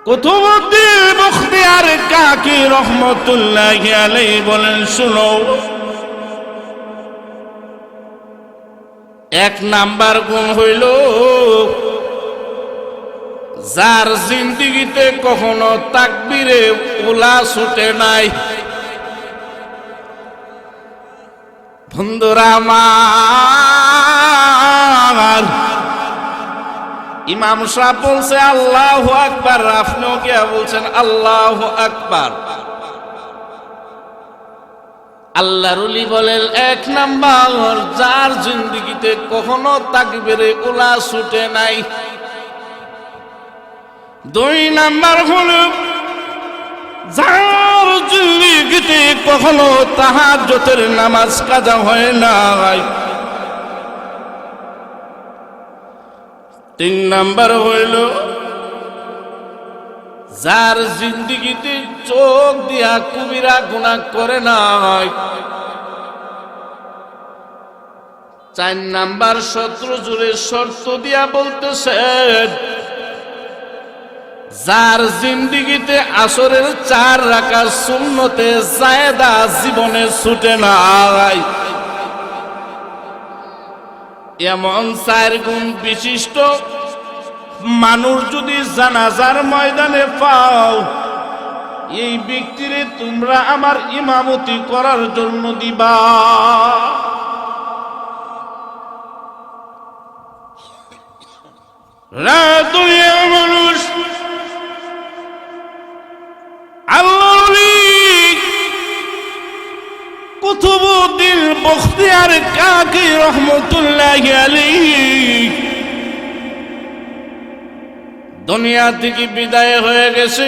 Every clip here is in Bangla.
কুতুবউদ্দিন বখতিয়ার কাকি রহমতুল্লাহি আলাইহি বলেন, শুনো, এক নাম্বার গুণ হইল যার জিন্দিগিতে কখনো তাকবীরে উলা ছুটে নাই। বন্ধুরা আমার, ইমাম সাহেব বলছে আল্লাহু আকবার, আপনিও কি বলছেন আল্লাহু আকবার? আল্লাহর ওলি বলেন, এক নাম্বার যার জিন্দিগিতে কখনো তাকবীরে উলা ছুটে নাই। দুই নাম্বার হলো যার জিন্দিগিতে কখনো তাহাজ্জুদের নামাজ কাজা হয় নাই। তিন নাম্বার হইল যার জিন্দিগিতে চোখ দিয়া কবিরা গুনাহ করে নাই। চার নাম্বার শত্রু জুড়ে শর্ত দিয়া বলতেছেন, যার জিন্দিগিতে আসরের 4 রাকাত সুন্নতে জায়েদা জীবনে ছুটে নাই। এমন 4 গুণ বিশিষ্ট মানুষ যদি জানাজার ময়দানে পাও, এই ব্যক্তিরে তোমরা আমার ইমামতি করার জন্য দিবা। দুনিয়ার মানুষ কুতুবউদ্দিন বখতিয়ার কাকি রহমতুল্লাহি আলাইহি দুনিয়া থেকে বিদায় হয়ে গেছে।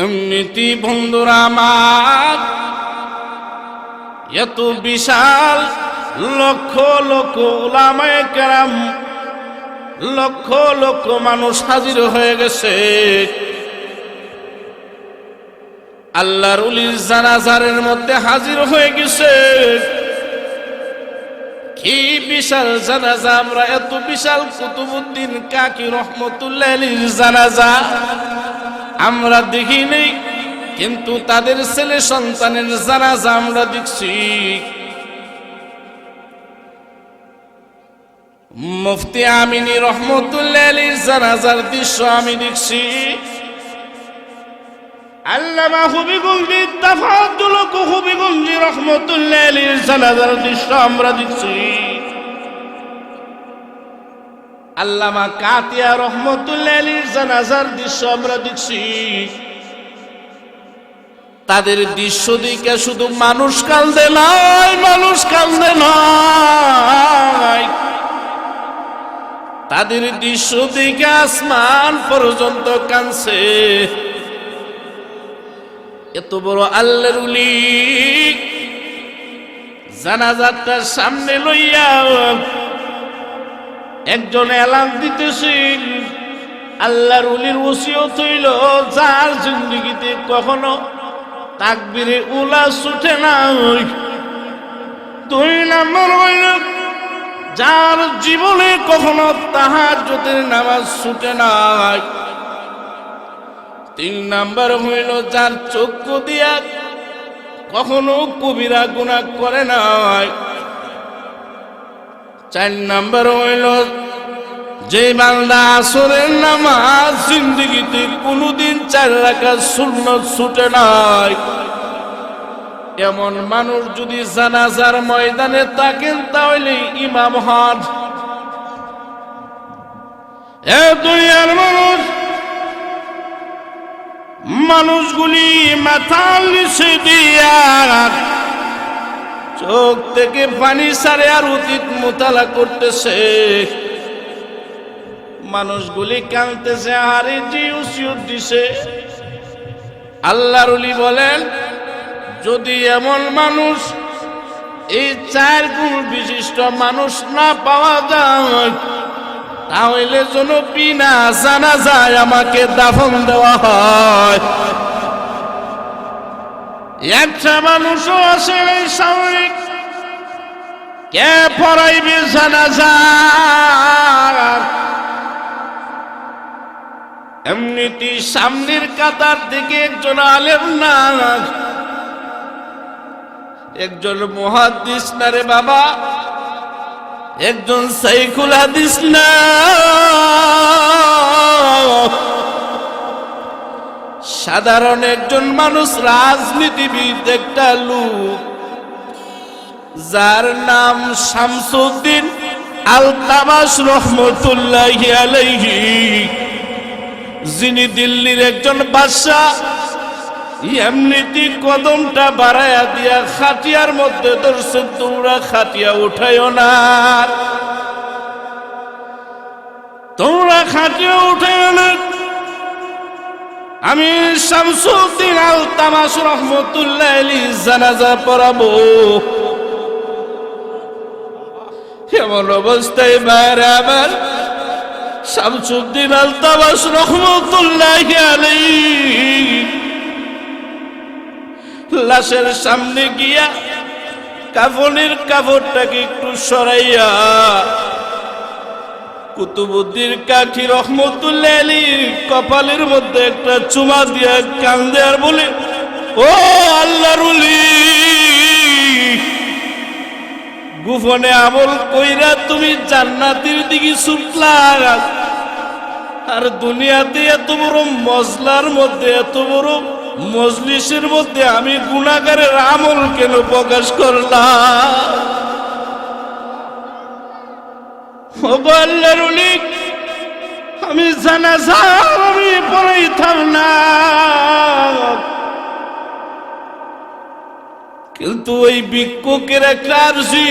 এমনিতেই বন্ধুরা আমার, এত বিশাল লক্ষ লক্ষ উলামায়ে কেরাম, লক্ষ লক্ষ মানুষ হাজির হয়ে গেছে। আল্লাহর ওলির জানাজারের মধ্যে হাজির হয়ে গেছে। কি বিশাল জানাজা! আমরা এত বিশাল কুতুবউদ্দিন কাকি রহমতুল্লাহি আলাইহির জানাজা আমরা দেখি নাই, কিন্তু তাদের ছেলে সন্তানের জানাজা আমরা দেখছি। মুফতি আমিনী রহমতুল্লাহি আলাইহির জানাজার দৃশ্য আমি দেখছি। আল্লামা হবিগঞ্জি তাফাদ্দুল হবিগঞ্জি রহমতুল্লাহি আলাইহির জানাজার দৃশ্য আমরা দেখছি। আল্লামা কাতিয়া রহমতুল্লাহি আলাইহির জানাজার দৃশ্য আমরা দেখছি। তাদের দৃশ্য দেখে শুধু মানুষ কান্দে নাই, মানুষ কান্দে নাই, তাদের দৃশ্য দেখে আসমান পর্যন্ত কাঁদছে। এত বড় আল্লাহর ওলি জানাজাটার সামনে লইয়া একজন এলান দিতেছেন, আল্লাহর ওলির ওসিয়ত হইল যার জিন্দেগিতে কখনো তাকবীরে উলা ছুটে নাই। 2 নাম্বার হইল যার জীবনে কখনো তাহাজ্জুদের নামাজ ছুটে নাই। 3 নাম্বার হইল যার চক্ষু দিয়া কখনো কবিরা গুনাহ করে নাই। 4 নাম্বার হইল যে বান্দা আসরের নামাজ জিন্দেগিতে কোনদিন 4 রাকাত সুন্নাত ছুটে নাই। এমন মানুষ যদি জানাজার ময়দানে থাকেন তাহলে ইমাম হন। এ দুনিয়ার মানুষগুলি মাথার নিচে দিয়া চোখ থেকে পানি ছাড়ে আর অতীত মোতালা করতেছে। মানুষগুলি কাঁদতেছে, আরে যে ওসিয়ত দিছে। আল্লাহর ওলি বলেন, যদি এমন মানুষ, এই 4 গুণ বিশিষ্ট মানুষ না পাওয়া যায়, তাহলে যেন বিনা জানাজায় আমাকে দাফন দেওয়া হয়। একটা মানুষও আছে স্বাভাবিক, কে পড়াইবে জানাজা? এমনিতে সামনের কাতার থেকে একজন আলেম না, একজন মুহাদ্দিস না রে বাবা, একজন শাইখুল হাদিস না, সাধারণ একজন মানুষ, রাজনীতিবিদ, একটা লোক যার নাম শামসুদ্দিন আলতামাস রহমতুল্লাহি আলাইহি, যিনি দিল্লির একজন বাদশা। এমনিতে কদমটা বাড়াইয়া দিয়া খাটিয়ার মধ্যে ধরছে, তোমরা খাটিয়া উঠাইও না, তোমরা খাটিয়া উঠাইও না, আমি শামসুদ্দিন আলতামাস রহমতুল্লাহ আলাইহি জানাজা পড়াবো। এমন অবস্থায় বাইরে আবার শামসুদ্দিন আলতামাস রহমতুল্লাহ আলাইহি লাশের সামনে গিয়া কাফনের কাপড়টাকে একটু সরাইয়া কুতুবুদ্দিন কাঠি রহমতুল্লাহ আলাইহির কপালের মধ্যে একটা চুমা দিয়া কান্দে আর বলে, ও আল্লাহর ওলি, গোপনে আমল কইরা তুমি জান্নাতের দিকে ছুটলা, আর দুনিয়াতে এত বড় মজলার মধ্যে, এত বড় মজলিসের মধ্যে আমি গুনাহগারের আমল কেন প্রকাশ করলাম? ওগো আল্লাহর ওলি, আমি জানাজা আমি পড়াইতাম না, কিন্তু ওই ভিক্ষুকের একটা আরজি,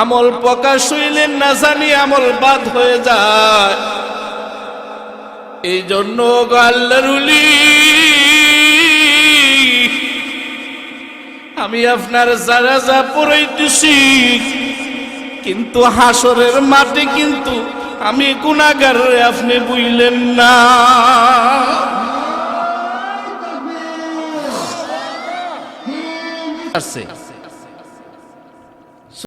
আমল প্রকাশ হইলে না জানি আমল বাদ হয়ে যায়। এই জন্য আল্লাহর ওলি, আমি আপনার জানাজা পড়াইতেছি, কিন্তু হাসরের মাঠে কিন্তু আমি গুনাহগার, আপনি বুঝলেন না। আছে